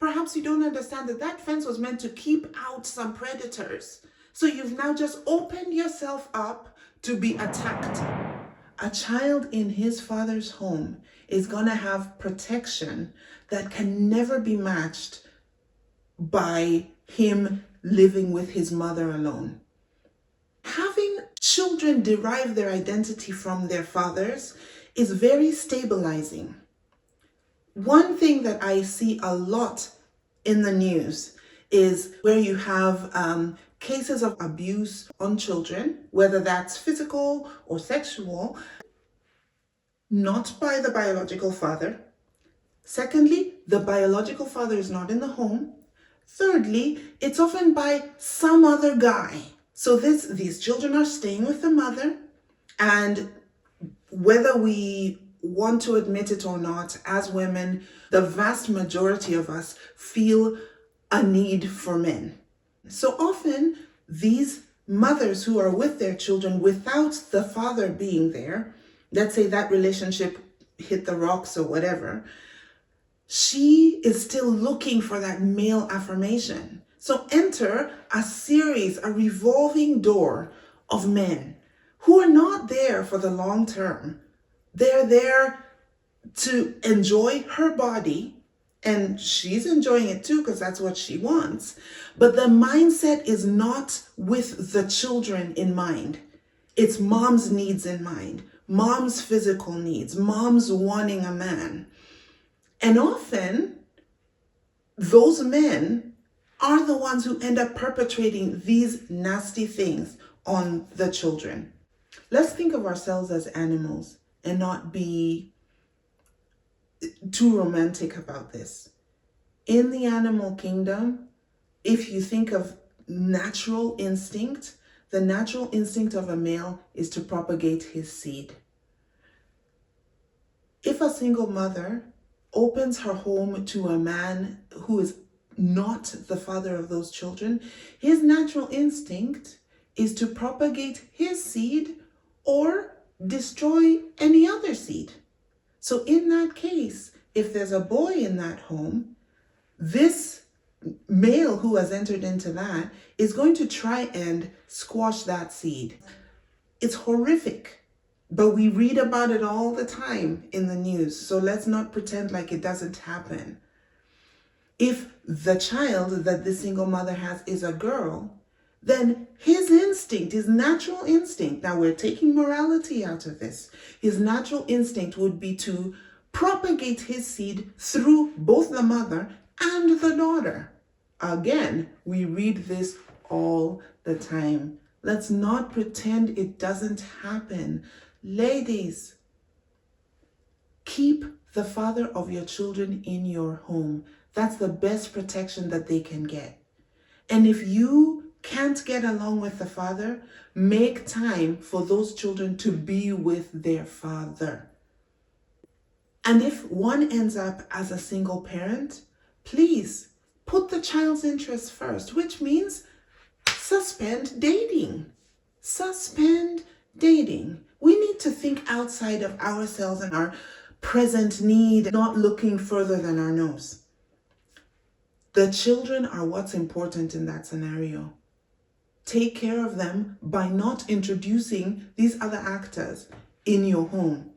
perhaps you don't understand that that fence was meant to keep out some predators. So you've now just opened yourself up to be attacked. A child in his father's home is going to have protection that can never be matched by him living with his mother alone. Having children derive their identity from their fathers is very stabilizing. One thing that I see a lot in the news is where you have cases of abuse on children, whether that's physical or sexual, not by the biological father. Secondly, the biological father is not in the home. Thirdly, it's often by some other guy. So these children are staying with the mother, and whether we want to admit it or not, as women, the vast majority of us feel a need for men. So often, these mothers who are with their children without the father being there, let's say that relationship hit the rocks or whatever, she is still looking for that male affirmation. So enter a revolving door of men who are not there for the long term. They're there to enjoy her body, and she's enjoying it too because that's what she wants. But the mindset is not with the children in mind. It's mom's needs in mind, mom's physical needs, mom's wanting a man. And often, those men are the ones who end up perpetrating these nasty things on the children. Let's think of ourselves as animals and not be too romantic about this. In the animal kingdom, if you think of natural instinct, the natural instinct of a male is to propagate his seed. If a single mother opens her home to a man who is not the father of those children, his natural instinct is to propagate his seed or destroy any other seed. So in that case, if there's a boy in that home, this male who has entered into that is going to try and squash that seed. It's horrific, but we read about it all the time in the news. So let's not pretend like it doesn't happen. If the child that this single mother has is a girl, then his instinct, his natural instinct, now we're taking morality out of this, his natural instinct would be to propagate his seed through both the mother and the daughter. Again, we read this all the time. Let's not pretend it doesn't happen. Ladies, keep the father of your children in your home. That's the best protection that they can get. And if you can't get along with the father, make time for those children to be with their father. And if one ends up as a single parent, please put the child's interests first, which means suspend dating. Suspend dating. We need to think outside of ourselves and our present need, not looking further than our nose. The children are what's important in that scenario. Take care of them by not introducing these other actors in your home.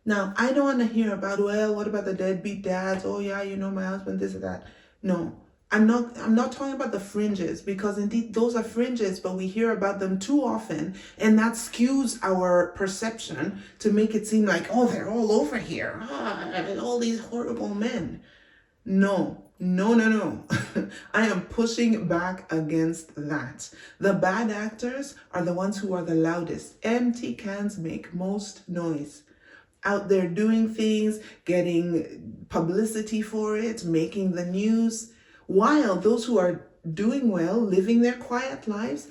Now, I don't want to hear about, well, what about the deadbeat dads? Oh yeah, you know, my husband, this or that. No, I'm not talking about the fringes, because indeed those are fringes, but we hear about them too often, and that skews our perception to make it seem like, oh, they're all over here. All these horrible men. No. I am pushing back against that. The bad actors are the ones who are the loudest. Empty cans make most noise. Out there doing things, getting publicity for it, making the news, while those who are doing well, living their quiet lives,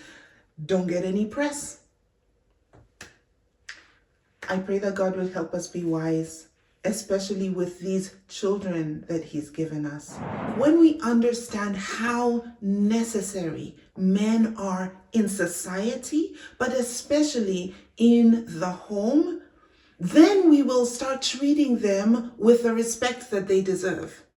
don't get any press. I pray that God will help us be wise, especially with these children that He's given us. When we understand how necessary men are in society, but especially in the home, then we will start treating them with the respect that they deserve.